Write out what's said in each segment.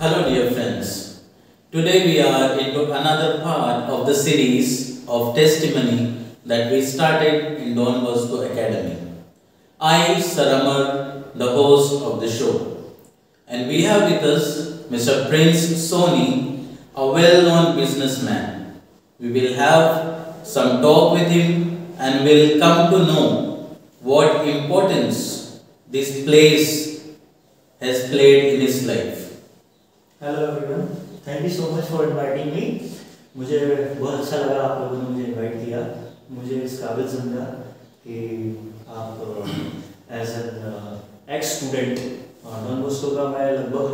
Hello, dear friends. Today we are into another part of the series of testimony that we started in Don Bosco Academy. I, Saramar, the host of the show, and we have with us Mr. Prince Soni, a well-known businessman. We will have some talk with him and will come to know what importance this place has played in his life. Hello everyone, thank you so much for inviting me. मुझे बहुत अच्छा लगा आप लोगों ने मुझे invite किया। मुझे इस काबिल समझा कि आप as an ex student Don Bosco का मैं लगभग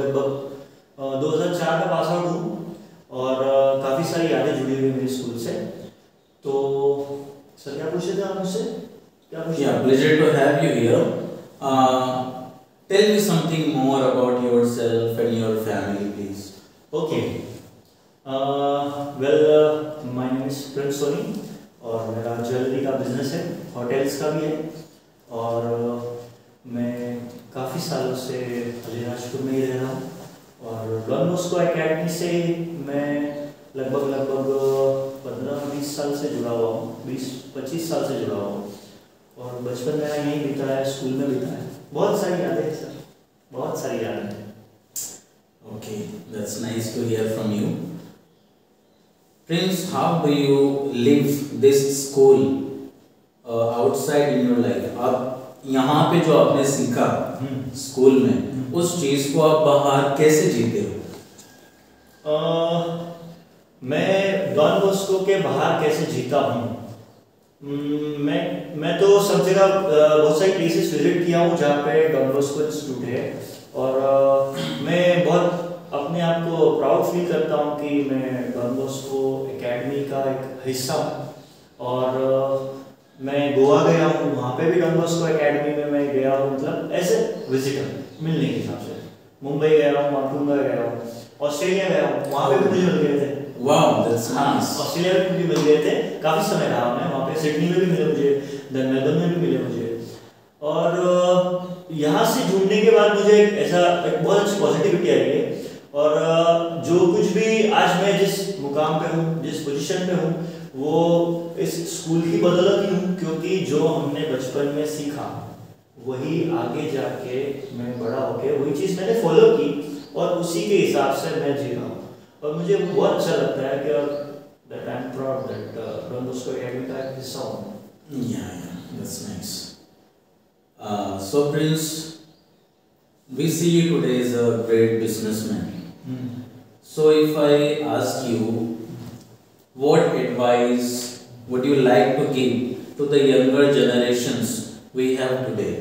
2004 में पास आउट हूँ और काफ़ी सारी यादें जुड़ी हुई मेरे स्कूल से। तो सर क्या पूछे थे आप मुझसे? क्या पूछे? Yeah, pleasure to have you here. Tell me something more about yourself and your family, please. Okay. Well, my name is Prince Soni और मेरा ज्वेलरी का बिजनेस है, होटल्स का भी है और मैं काफ़ी सालों से अलीराजपुर में ही रह रहा हूँ और डॉन बॉस्को एकेडमी से मैं लगभग 15-20 साल से जुड़ा हुआ हूँ, 20-25 साल से जुड़ा हुआ हूँ और बचपन मेरा यहीं बीता है, स्कूल में बीता है। बहुत सारी यादें हैं सर, बहुत सारी यादें हैं। Okay, that's nice to hear from you. Prince, how do you live this school outside in your life? आप यहाँ पे जो आपने सीखा स्कूल में, उस चीज को आप बाहर कैसे जीते हो? मैं डॉन बॉस्को के बाहर कैसे जीता हूँ? मैं तो सब जगह बहुत सारी प्लेसेस विजिट किया हूँ जहाँ पे डॉन बॉस्को इंस्टीट्यूट है और मैं बहुत अपने आप को प्राउड फील करता हूँ कि मैं डॉन बॉस्को एकेडमी का एक हिस्सा हूँ और मैं गोवा गया हूँ, वहाँ पे भी डॉन बॉस्को एकेडमी में मैं गया हूँ, मतलब एज ए विजिटर मिलने के हिसाब से। मुंबई गया हूँ, माटुंगा गया हूँ, ऑस्ट्रेलिया गया हूँ, वहाँ पे भी मुझे मिल गए थे। Wow, that's nice. ऑस्ट्रेलिया में भी मिल गए थे, काफ़ी समय रहा मैं वहाँ पे। सिडनी में भी मिले मुझे, देन मेलबर्न में भी मिले मुझे और यहाँ से जुड़ने के बाद मुझे ऐसा एक बहुत अच्छी पॉजिटिविटी आई है और जो कुछ भी आज मैं जिस मुकाम पे हूँ, जिस पोजीशन पे हूँ, वो इस स्कूल की बदौलत ही हूँ क्योंकि जो हमने बचपन में सीखा वही आगे जाके मैं बड़ा होके वही चीज़ मैंने फॉलो की और उसी के हिसाब से मैं जी रहा हूँ और मुझे बहुत अच्छा लगता है कि that I'm proud that Don Bosco Academy का एक हिस्सा हूँ। Yeah, that's nice. So Prince, we see you today as a great businessman. So if I ask you, what advice would you like to give to the younger generations we have today?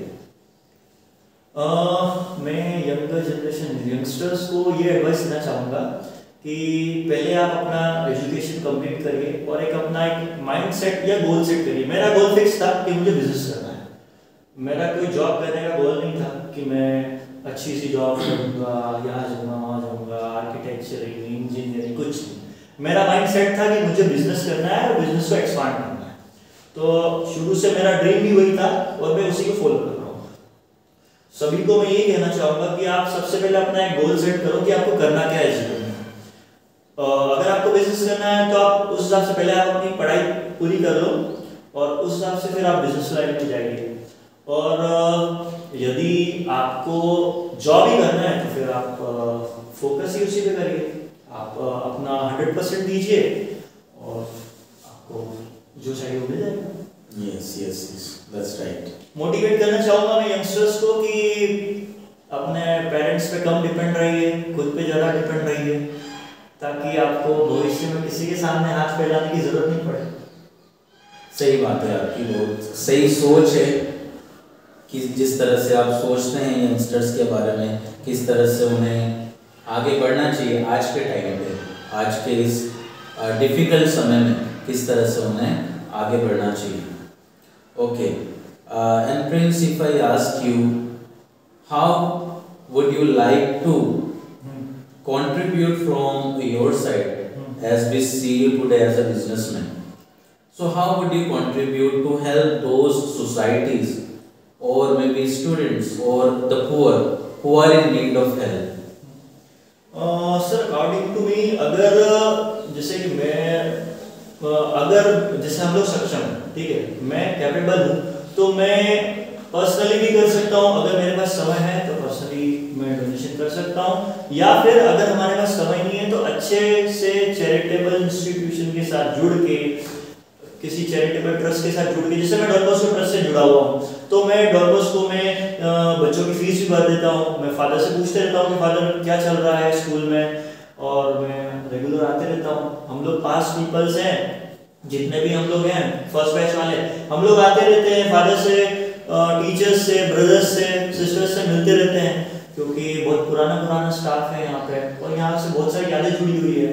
मैं younger generation youngsters को ये advice देना चाहूँगा कि पहले आप अपना education complete करिए और अपना एक माइंड सेट या गोल सेट करिए। मेरा गोल फिक्स था कि मुझे बिजनेस करना है, मेरा कोई जॉब करने का गोल नहीं था कि मैं अच्छी सी जॉब करूँगा, यहाँ जाऊँगा वहाँ जाऊँगा, आर्किटेक्चर इंजीनियरिंग कुछ नहीं। मेरा माइंड सेट था कि मुझे बिजनेस करना है और बिजनेस को एक्सपांड करना है। तो शुरू से मेरा ड्रीम भी वही था और मैं उसी को फॉलो कर रहा हूँ। सभी को मैं यही कहना चाहूँगा कि आप सबसे पहले अपना एक गोल सेट करो कि आपको करना क्या है जीवन में। अगर आपको बिजनेस करना है तो आप उस हिसाब से पहले आप अपनी पढ़ाई पूरी कर लो और उस हिसाब से फिर आप बिजनेस लाइन में जाइए। और यदि आपको जॉब ही करना है तो फिर आप फोकस ही उसी पे करिए, आप अपना 100% दीजिए और आपको जो चाहिए वो मिल जाएगा। Yes, that's right. मोटिवेट करना चाहूँगा मैं यंगस्टर्स को कि अपने पेरेंट्स पे कम डिपेंड रहिए, खुद पे ज़्यादा डिपेंड रहिए ताकि आपको भविष्य में किसी के सामने हाथ फैलाने की जरूरत नहीं पड़े। सही बात है आपकी, बहुत सही सोच है कि जिस तरह से आप सोचते हैं यंगस्टर्स के बारे में, किस तरह से उन्हें आगे बढ़ना चाहिए आज के टाइम पे, आज के इस डिफिकल्ट समय में किस तरह से उन्हें आगे बढ़ना चाहिए। Okay, and Prince, if I ask you, how would you like to contribute from your side as we see you today as a businessman? So how would you contribute to help those societies or maybe students or the poor who are in need of help? Sir according to me, अगर जैसे कि मैं अगर जैसे हम लोग सक्षम हैं, ठीक है, मैं कैपेबल हूँ, तो मैं पर्सनली भी कर सकता हूँ। अगर मेरे पास समय है तो पर्सनली मैं डोनेशन कर सकता हूँ, या फिर अगर हमारे पास समय नहीं है तो अच्छे से चैरिटेबल इंस्टीट्यूशन के साथ जुड़ के, किसी चैरिटेबल ट्रस्ट के साथ जुड़ के, जैसे मैं डॉन बॉस्को ट्रस्ट से जुड़ा हुआ हूँ, तो मैं डॉन बॉस्को में बच्चों की फीस भी भर देता हूँ। मैं फादर से पूछते रहता हूँ कि फादर क्या चल रहा है स्कूल में, और मैं रेगुलर आते रहता हूँ। हम लोग 5 पीपल्स हैं, जितने भी हम लोग हैं फर्स्ट बैच वाले, हम लोग आते रहते हैं, फादर से, टीचर्स से, ब्रदर्स से, सिस्टर्स से मिलते रहते हैं, क्योंकि बहुत पुराना स्टाफ है यहाँ पे, और यहाँ से बहुत सारी यादें जुड़ी हुई है।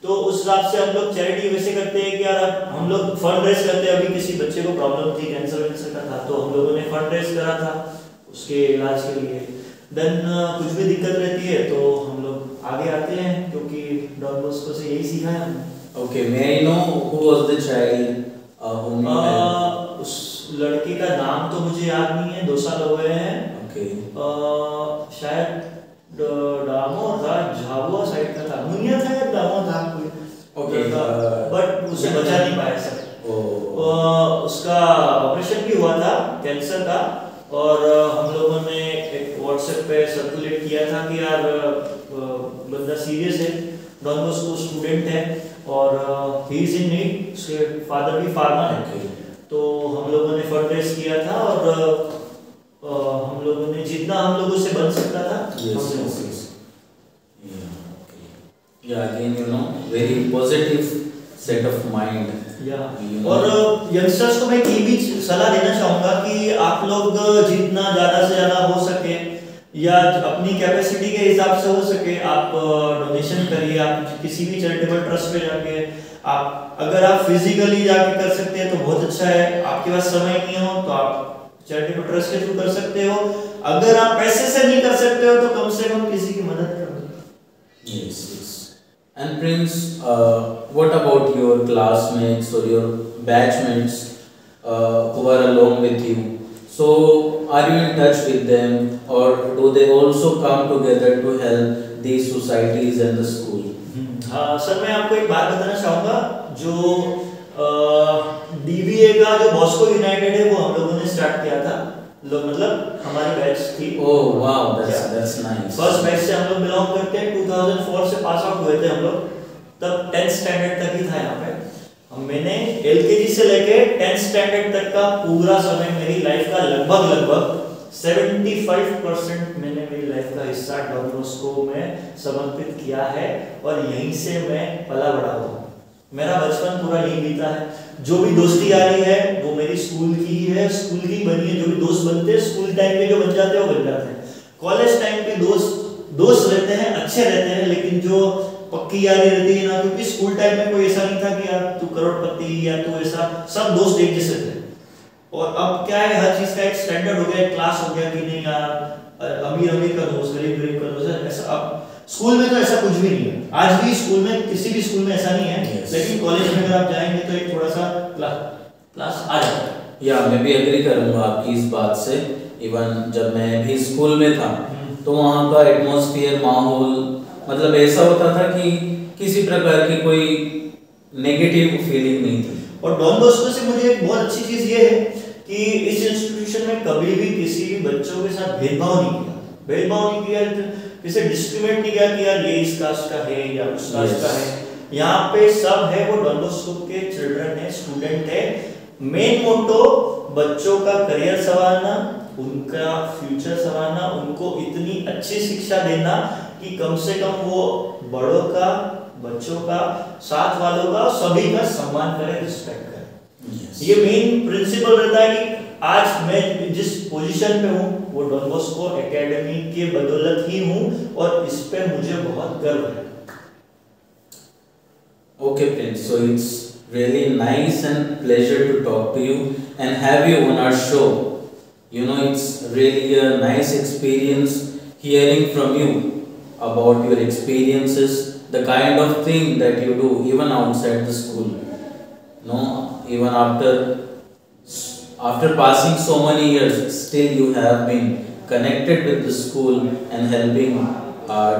तो उस हिसाब से हम लोग चैरिटी वैसे करते हैं कि यार हम लोग फंड रेज करते हैं। अभी किसी बच्चे को प्रॉब्लम थी, कैंसर का था, तो हम लोगों ने फंड रेज करा था उसके इलाज के लिए। देन कुछ भी दिक्कत रहती है तो हम लोग आगे आते हैं, क्योंकि डॉन बॉस्को से यही सीखा है हमने। Okay, may I know who was the child whom you helped? उस लड़के का नाम तो मुझे याद नहीं है, 2 साल हो गए हैं। Okay. शायद डामो था, झाबुआ साइड का था, मुनिया था या डामो था कोई। Okay. बट उसे बचा नहीं पाया सर। उसका ऑपरेशन भी हुआ था कैंसर का, और हम लोगों ने एक व्हाट्सएप पे सर्कुलेट किया था कि यार बंदा सीरियस है, डॉन बॉस्को स्टूडेंट है, और ही इज इन नीड, उसके फादर भी फार्मर है। तो हम लोगों ने फंड रेज किया था, और हम लोगों ने जितना हम लोगों से बन सकता था हमने। Again, very positive set of mind. और यंगस्टर्स को मैं ये भी सलाह देना चाहूँगा कि आप लोग जितना ज़्यादा से ज़्यादा हो सके, या अपनी कैपेसिटी के हिसाब से हो सके, आप डोनेशन करिए। आप किसी भी चैरिटेबल ट्रस्ट पे जाके, आप अगर आप फिजिकली जाके कर सकते हैं तो बहुत अच्छा है। आपके पास समय नहीं हो तो आप चैरिटेबल ट्रस्ट के थ्रू कर सकते हो। अगर आप पैसे से नहीं कर सकते हो तो कम से कम किसी की मदद करो। Yes, yes. And Prince, what about your classmates or your batchmates who are along with you? So, are you in touch with them, or do they also come together to help these societies and the school? हाँ sir, मैं आपको एक बात बताना चाहूँगा। जो DBA का जो बॉस्को यूनाइटेड है वो हम लोगों ने स्टार्ट किया था, मतलब हमारी बैच थी। Oh wow, that's nice. First batch से हम लोग बिलोंग करते हैं। 2004 से पास आउट हुए थे हम लोग, तब 10th स्टैंडर्ड तक ही था यहाँ पे। मैंने LKG से लेके 10th स्टैंडर्ड तक का पूरा समय मेरी लाइफ का लगभग 75% मैंने मेरी लाइफ का हिस्सा डॉन बॉस्को में समर्पित किया है, और यहीं से मैं पला बड़ा हुआ। मेरा बचपन पूरा यही बीता है। जो भी दोस्ती यारी है वो मेरी स्कूल की ही है, स्कूल की बनी है। जो भी दोस्त बनते हैं स्कूल टाइम पे, जो बन जाते हैं वो बन जाते हैं। कॉलेज टाइम पे दोस्त रहते हैं, अच्छे रहते हैं, लेकिन जो पक्की यारी रहती है ना, क्योंकि स्कूल टाइम में कोई ऐसा नहीं था कि यार तू करोड़पति या तू ऐसा, सब दोस्त एक जैसे थे। और अब क्या है, हर चीज का एक स्टैंडर्ड हो गया, एक क्लास हो गया कि नहीं यार अमीर का दोस्त, गरीब का दोस्त, ऐसा। अब स्कूल में तो ऐसा कुछ भी नहीं है। आज भी स्कूल में, किसी भी स्कूल में ऐसा नहीं है। लेकिन कॉलेज में अगर आप जाएंगे तो एक थोड़ा सा क्लास आ जाता है। या मैं भी एग्री करूंगा आपकी इस बात से। इवन जब मैं भी स्कूल में था तो वहाँ का एटमॉस्फेयर, माहौल, मतलब ऐसा होता था कि किसी प्रकार की कोई नेगेटिव फीलिंग नहीं थी। और डॉन बॉस्को से मुझे एक बहुत अच्छी चीज ये है कि इस इंस्टीट्यूशन में कभी भी किसी भी बच्चों के साथ भेदभाव नहीं किया, किसी डिस्क्रिमिनेट नहीं किया कि यार ये इस कास्ट का है या उस कास्ट का है। यहाँ पे सब है, वो डॉन बॉस्को के चिल्ड्रन है, स्टूडेंट है। मेन मोटो बच्चों का करियर संवारना, उनका फ्यूचर संवारना, उनको इतनी अच्छी शिक्षा देना कि कम से कम वो बड़ों का, बच्चों का, साथ वालों का, सभी का सम्मान करें, रिस्पेक्ट करें। ये मेन प्रिंसिपल रहता है कि आज मैं जिस पोजीशन पे हूँ वो डॉन बॉस्को एकेडमी के बदौलत ही हूँ, और इस पे मुझे बहुत गर्व है। Okay, Prince. So it's really nice and pleasure to talk to you and have you on our show. It's really a nice experience hearing from you about your experiences, the kind of thing that you do even outside the school. Even after passing so many years, still you have been connected with the school and helping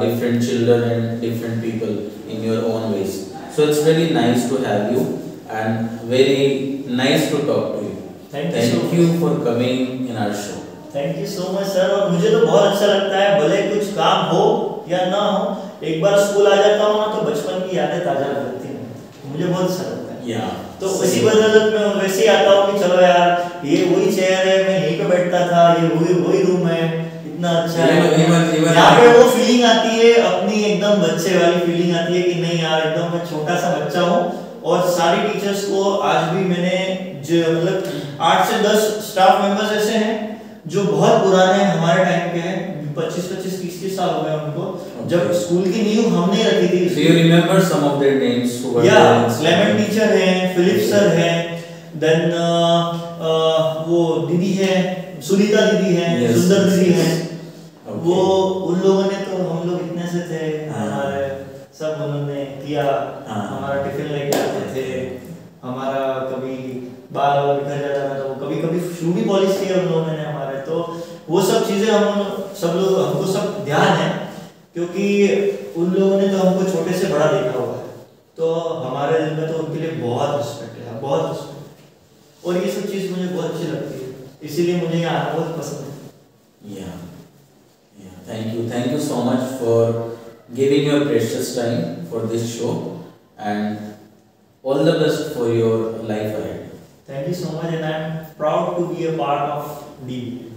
different children and different people in your own ways. So it's very nice to have you and very nice to talk to you. Thank you for coming in our show. Thank you so much sir. और मुझे तो बहुत अच्छा लगता है, भले कुछ काम हो या ना हो, एक बार स्कूल आ जाता हूँ ना तो बचपन की यादें ताजा हो जाती हैं, मुझे बहुत अच्छा लगता है। तो उसी बदौलत मैं वैसे ही आता हूँ कि चलो यार ये वही चेयर है, मैं यहीं पे बैठता था, ये वही रूम है, इतना अच्छा है। यहाँ पे वो फीलिंग आती है अपनी, एकदम बच्चे वाली फीलिंग आती है कि नहीं यार एकदम मैं छोटा सा बच्चा हूँ। और सारी टीचर्स को आज भी मैंने जो मतलब 8 से 10 स्टाफ मेंबर्स ऐसे हैं जो बहुत पुराने हमारे टाइम के हैं, 25-25 30 साल हो गए उनको, जब स्कूल की नींव हमने रखी थी। Do you remember some of their names who were Clement teacher हैं, फिलिप सर हैं, देन वो दीदी है, सुनीता दीदी हैं, सुंदर दीदी हैं। वो उन लोगों ने तो हम लोग इतने से थे, हमारे सब उन्होंने किया, हमारा टिफिन लेके आते थे, हमारा कभी बाल बिखर जाता था तो कभी शू भी पॉलिश किया उन लोगों ने हमारे। तो वो सब चीजें हमको सब ध्यान है, क्योंकि उन लोगों ने तो हमको छोटे से बड़ा देखा हुआ है, तो हमारे दिल में तो उनके लिए बहुत रिस्पेक्ट है, बहुत रिस्पेक्ट। और ये सब चीज मुझे बहुत अच्छी लगती है, इसीलिए मुझे यहाँ आना बहुत पसंद है। Thank you so much for giving your precious time for this show, and all the best for your life ahead. Thank you so much, and I'm proud to be a part of DB.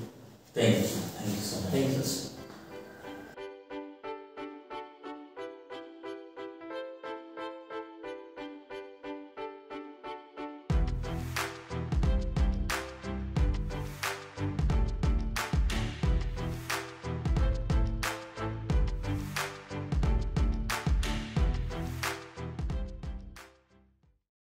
Thank you so much. Thank you.